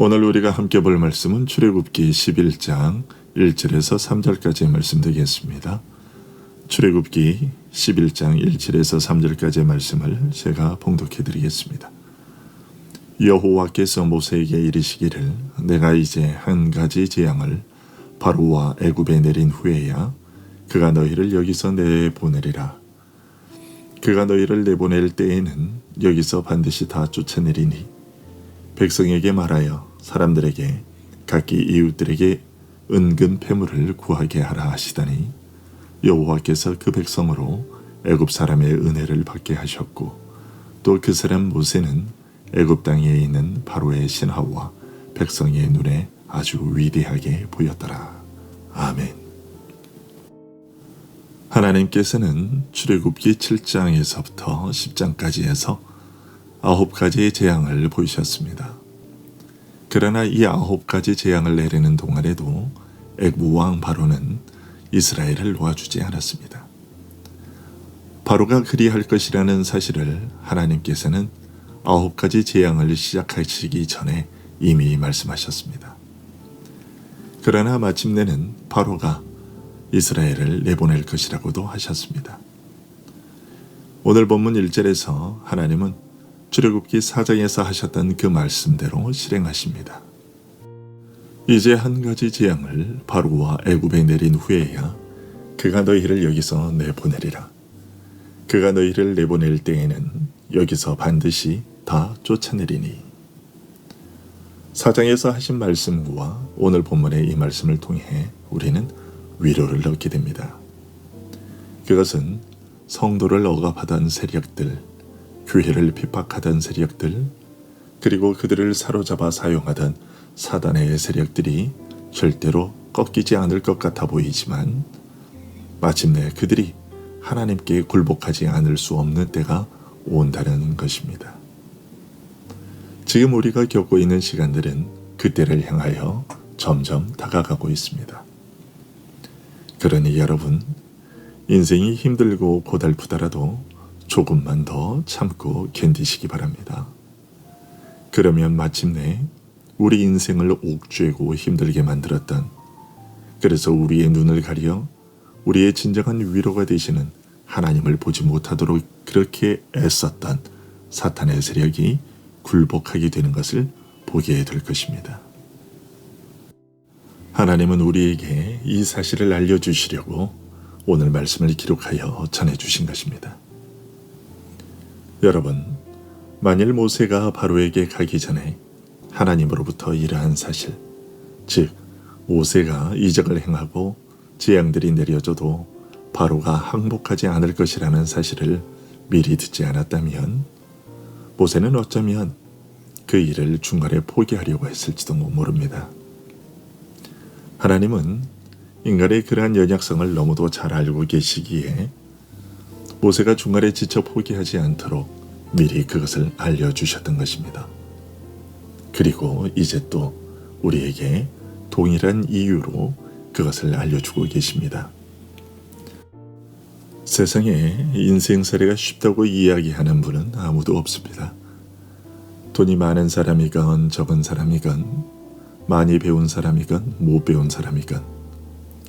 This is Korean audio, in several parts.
오늘 우리가 함께 볼 말씀은 출애굽기 11장 1절에서 3절까지의 말씀 되겠습니다. 출애굽기 11장 1절에서 3절까지의 말씀을 제가 봉독해 드리겠습니다. 여호와께서 모세에게 이르시기를 내가 이제 한 가지 재앙을 바로와 애굽에 내린 후에야 그가 너희를 여기서 내보내리라. 그가 너희를 내보낼 때에는 여기서 반드시 다 쫓아내리니 백성에게 말하여 사람들에게 각기 이웃들에게 은근 패물을 구하게 하라 하시다니 여호와께서 그 백성으로 애굽 사람의 은혜를 받게 하셨고 또 그 사람 모세는 애굽 땅에 있는 바로의 신하와 백성의 눈에 아주 위대하게 보였더라. 아멘. 하나님께서는 출애굽기 7장에서부터 10장까지 해서 9가지의 재앙을 보이셨습니다. 그러나 이 9가지 재앙을 내리는 동안에도 애굽 왕 바로는 이스라엘을 놓아주지 않았습니다. 바로가 그리할 것이라는 사실을 하나님께서는 9가지 재앙을 시작하시기 전에 이미 말씀하셨습니다. 그러나 마침내는 바로가 이스라엘을 내보낼 것이라고도 하셨습니다. 오늘 본문 1절에서 하나님은 출애굽기 4장에서 하셨던 그 말씀대로 실행하십니다. 이제 한 가지 재앙을 바로와 애굽에 내린 후에야 그가 너희를 여기서 내보내리라. 그가 너희를 내보낼 때에는 여기서 반드시 다 쫓아내리니. 4장에서 하신 말씀과 오늘 본문의 이 말씀을 통해 우리는 위로를 얻게 됩니다. 그것은 성도를 억압하던 세력들, 교회를 핍박하던 세력들, 그리고 그들을 사로잡아 사용하던 사단의 세력들이 절대로 꺾이지 않을 것 같아 보이지만 마침내 그들이 하나님께 굴복하지 않을 수 없는 때가 온다는 것입니다. 지금 우리가 겪고 있는 시간들은 그때를 향하여 점점 다가가고 있습니다. 그러니 여러분, 인생이 힘들고 고달프더라도 조금만 더 참고 견디시기 바랍니다. 그러면 마침내 우리 인생을 옥죄고 힘들게 만들었던, 그래서 우리의 눈을 가려 우리의 진정한 위로가 되시는 하나님을 보지 못하도록 그렇게 애썼던 사탄의 세력이 굴복하게 되는 것을 보게 될 것입니다. 하나님은 우리에게 이 사실을 알려주시려고 오늘 말씀을 기록하여 전해주신 것입니다. 여러분, 만일 모세가 바로에게 가기 전에 하나님으로부터 이러한 사실, 즉 모세가 이적을 행하고 재앙들이 내려져도 바로가 항복하지 않을 것이라는 사실을 미리 듣지 않았다면 모세는 어쩌면 그 일을 중간에 포기하려고 했을지도 모릅니다. 하나님은 인간의 그러한 연약성을 너무도 잘 알고 계시기에 모세가 중간에 지쳐 포기하지 않도록 미리 그것을 알려주셨던 것입니다. 그리고 이제 또 우리에게 동일한 이유로 그것을 알려주고 계십니다. 세상에 인생살이가 쉽다고 이야기하는 분은 아무도 없습니다. 돈이 많은 사람이건 적은 사람이건, 많이 배운 사람이건 못 배운 사람이건,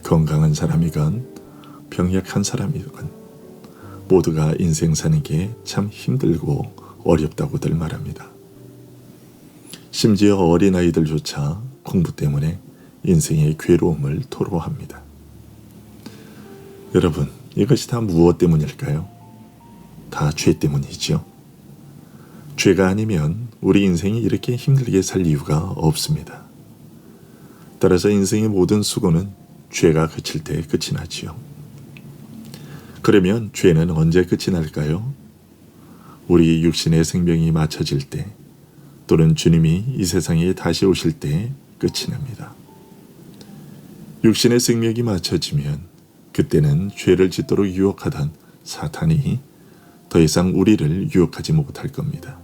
건강한 사람이건 병약한 사람이건 모두가 인생 사는 게 참 힘들고 어렵다고들 말합니다. 심지어 어린아이들조차 공부 때문에 인생의 괴로움을 토로합니다. 여러분, 이것이 다 무엇 때문일까요? 다 죄 때문이죠. 죄가 아니면 우리 인생이 이렇게 힘들게 살 이유가 없습니다. 따라서 인생의 모든 수고는 죄가 그칠 때 끝이 나지요. 그러면 죄는 언제 끝이 날까요? 우리 육신의 생명이 맞춰질 때, 또는 주님이 이 세상에 다시 오실 때 끝이 납니다. 육신의 생명이 맞춰지면 그때는 죄를 짓도록 유혹하던 사탄이 더 이상 우리를 유혹하지 못할 겁니다.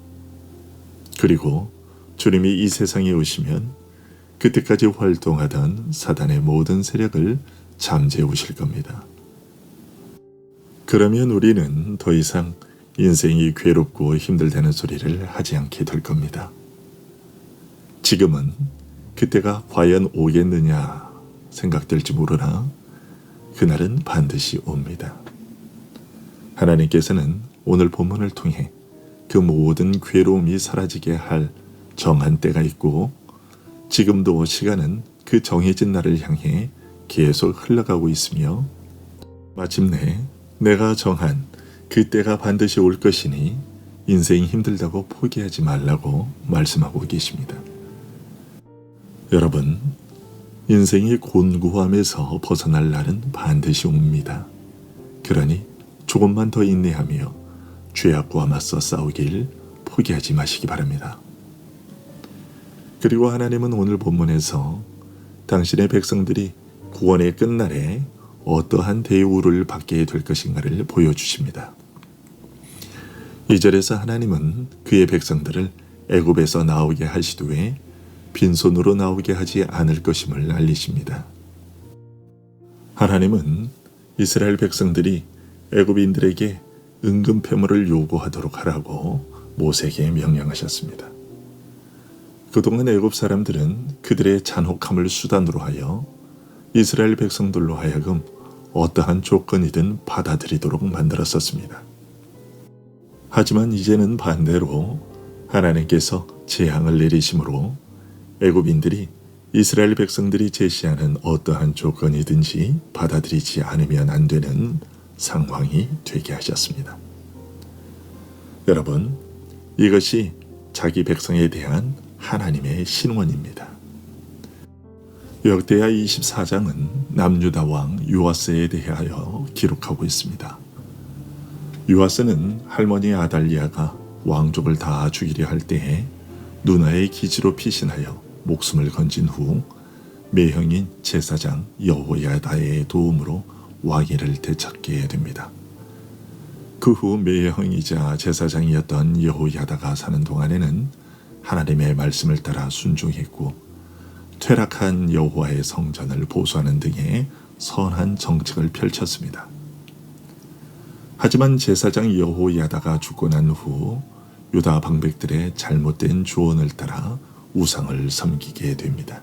그리고 주님이 이 세상에 오시면 그때까지 활동하던 사단의 모든 세력을 잠재우실 겁니다. 그러면 우리는 더 이상 인생이 괴롭고 힘들다는 소리를 하지 않게 될 겁니다. 지금은 그때가 과연 오겠느냐 생각될지 모르나 그날은 반드시 옵니다. 하나님께서는 오늘 본문을 통해 그 모든 괴로움이 사라지게 할 정한 때가 있고 지금도 시간은 그 정해진 날을 향해 계속 흘러가고 있으며 마침내 내가 정한 그 때가 반드시 올 것이니 인생이 힘들다고 포기하지 말라고 말씀하고 계십니다. 여러분, 인생의 곤고함에서 벗어날 날은 반드시 옵니다. 그러니 조금만 더 인내하며 죄악과 맞서 싸우길 포기하지 마시기 바랍니다. 그리고 하나님은 오늘 본문에서 당신의 백성들이 구원의 끝날에 어떠한 대우를 받게 될 것인가를 보여주십니다. 2절에서 하나님은 그의 백성들을 애굽에서 나오게 하시되 빈손으로 나오게 하지 않을 것임을 알리십니다. 하나님은 이스라엘 백성들이 애굽인들에게 은금패물을 요구하도록 하라고 모세에게 명령하셨습니다. 그동안 애굽 사람들은 그들의 잔혹함을 수단으로 하여 이스라엘 백성들로 하여금 어떠한 조건이든 받아들이도록 만들었었습니다. 하지만 이제는 반대로 하나님께서 재앙을 내리심으로 애굽인들이 이스라엘 백성들이 제시하는 어떠한 조건이든지 받아들이지 않으면 안 되는 상황이 되게 하셨습니다. 여러분, 이것이 자기 백성에 대한 하나님의 신원입니다. 역대하 24장은 남유다 왕 요아스에 대하여 기록하고 있습니다. 요아스는 할머니 아달리아가 왕족을 다 죽이려 할 때에 누나의 기지로 피신하여 목숨을 건진 후 매형인 제사장 여호야다의 도움으로 왕위를 되찾게 됩니다. 그 후 매형이자 제사장이었던 여호야다가 사는 동안에는 하나님의 말씀을 따라 순종했고 퇴락한 여호와의 성전을 보수하는 등의 선한 정책을 펼쳤습니다. 하지만 제사장 여호야다가 죽고 난 후 유다 방백들의 잘못된 조언을 따라 우상을 섬기게 됩니다.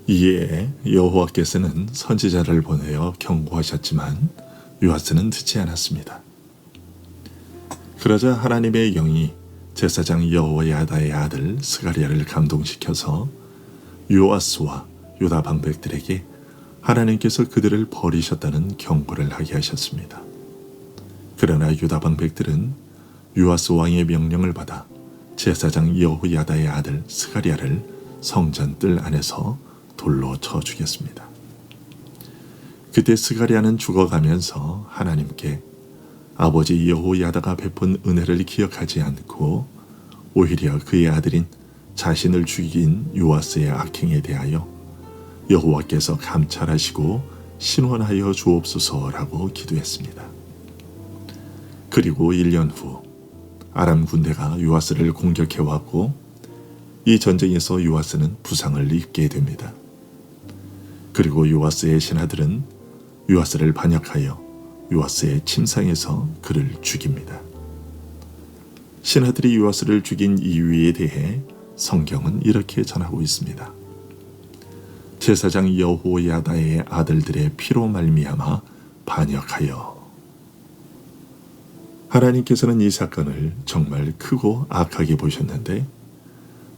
이에 여호와께서는 선지자를 보내어 경고하셨지만 요아스는 듣지 않았습니다. 그러자 하나님의 영이 제사장 여호야다의 아들 스가랴를 감동시켜서 요아스와 유다 방백들에게 하나님께서 그들을 버리셨다는 경고를 하게 하셨습니다. 그러나 유다 방백들은 요아스 왕의 명령을 받아 제사장 여호야다의 아들 스가랴를 성전 뜰 안에서 돌로 쳐 죽였습니다. 그때 스가랴는 죽어가면서 하나님께 아버지 여호야다가 베푼 은혜를 기억하지 않고 오히려 그의 아들인 자신을 죽인 요아스의 악행에 대하여 여호와께서 감찰하시고 신원하여 주옵소서라고 기도했습니다. 그리고 1년 후 아람 군대가 요아스를 공격해왔고 이 전쟁에서 요아스는 부상을 입게 됩니다. 그리고 요아스의 신하들은 요아스를 반역하여 요아스의 침상에서 그를 죽입니다. 신하들이 요아스를 죽인 이유에 대해 성경은 이렇게 전하고 있습니다. 제사장 여호야다의 아들들의 피로 말미암아 반역하여. 하나님께서는 이 사건을 정말 크고 악하게 보셨는데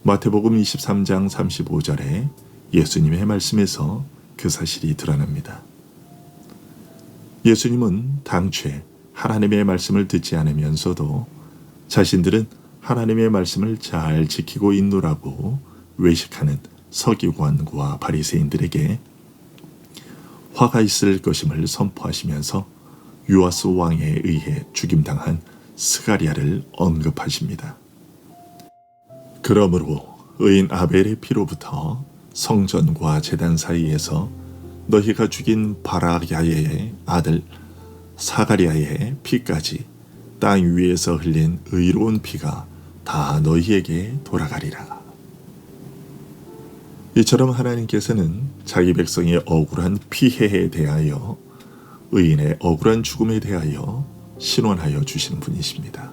마태복음 23장 35절에 예수님의 말씀에서 그 사실이 드러납니다. 예수님은 당최 하나님의 말씀을 듣지 않으면서도 자신들은 하나님의 말씀을 잘 지키고 있노라고 외식하는 서기관과 바리새인들에게 화가 있을 것임을 선포하시면서 요아스 왕에 의해 죽임당한 스가랴를 언급하십니다. 그러므로 의인 아벨의 피로부터 성전과 제단 사이에서 너희가 죽인 바라야의 아들 사가랴의 피까지 땅 위에서 흘린 의로운 피가 다 너희에게 돌아가리라. 이처럼 하나님께서는 자기 백성의 억울한 피해에 대하여 의인의 억울한 죽음에 대하여 신원하여 주시는 분이십니다.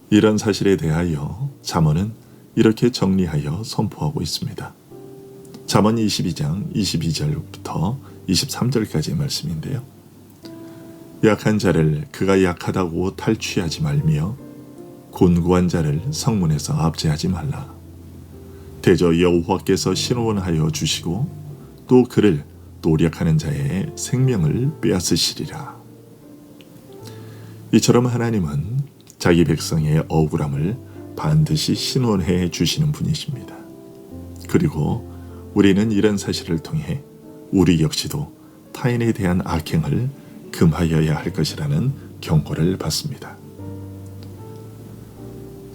이런 사실에 대하여 잠언은 이렇게 정리하여 선포하고 있습니다. 잠언 22장 22절부터 23절까지의 말씀인데요. 약한 자를 그가 약하다고 탈취하지 말며 곤고한 자를 성문에서 압제하지 말라. 대저 여호와께서 신원하여 주시고 또 그를 노력하는 자의 생명을 빼앗으시리라. 이처럼 하나님은 자기 백성의 억울함을 반드시 신원해 주시는 분이십니다. 그리고 우리는 이런 사실을 통해 우리 역시도 타인에 대한 악행을 금하여야 할 것이라는 경고를 받습니다.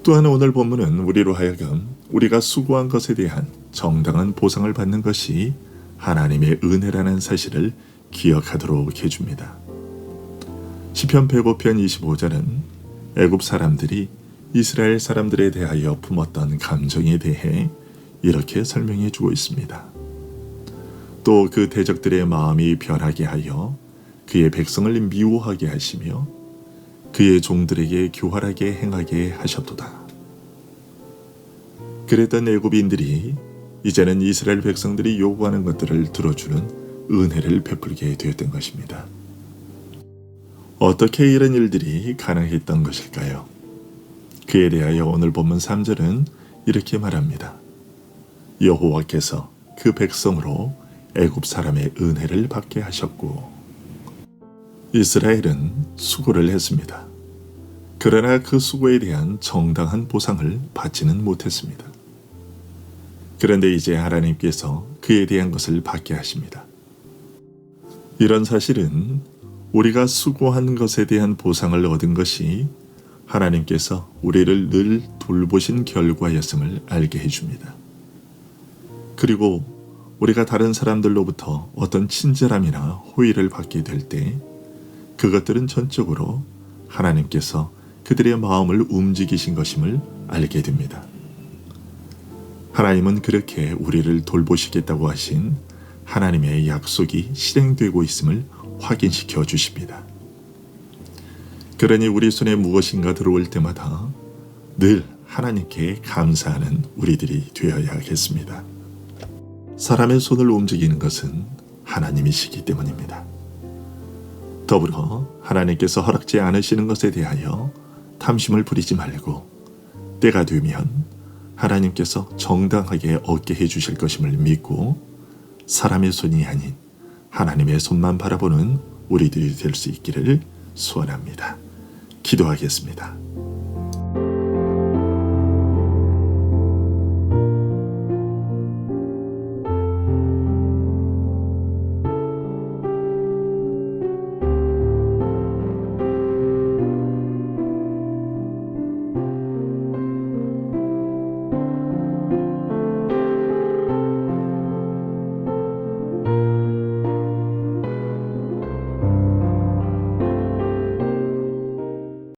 또한 오늘 본문은 우리로 하여금 우리가 수고한 것에 대한 정당한 보상을 받는 것이 하나님의 은혜라는 사실을 기억하도록 해줍니다. 시편 105편 25절은 애굽 사람들이 이스라엘 사람들에 대하여 품었던 감정에 대해 이렇게 설명해 주고 있습니다. 또 그 대적들의 마음이 변하게 하여 그의 백성을 미워하게 하시며 그의 종들에게 교활하게 행하게 하셨도다. 그랬던 애굽인들이 이제는 이스라엘 백성들이 요구하는 것들을 들어주는 은혜를 베풀게 되었던 것입니다. 어떻게 이런 일들이 가능했던 것일까요? 그에 대하여 오늘 본문 3절은 이렇게 말합니다. 여호와께서 그 백성으로 애굽 사람의 은혜를 받게 하셨고, 이스라엘은 수고를 했습니다. 그러나 그 수고에 대한 정당한 보상을 받지는 못했습니다. 그런데 이제 하나님께서 그에 대한 것을 받게 하십니다. 이런 사실은 우리가 수고한 것에 대한 보상을 얻은 것이 하나님께서 우리를 늘 돌보신 결과였음을 알게 해줍니다. 그리고 우리가 다른 사람들로부터 어떤 친절함이나 호의를 받게 될 때 그것들은 전적으로 하나님께서 그들의 마음을 움직이신 것임을 알게 됩니다. 하나님은 그렇게 우리를 돌보시겠다고 하신 하나님의 약속이 실행되고 있음을 확인시켜 주십니다. 그러니 우리 손에 무엇인가 들어올 때마다 늘 하나님께 감사하는 우리들이 되어야겠습니다. 사람의 손을 움직이는 것은 하나님이시기 때문입니다. 더불어 하나님께서 허락지 않으시는 것에 대하여 탐심을 부리지 말고 때가 되면 하나님께서 정당하게 얻게 해주실 것임을 믿고 사람의 손이 아닌 하나님의 손만 바라보는 우리들이 될 수 있기를 소원합니다. 기도하겠습니다.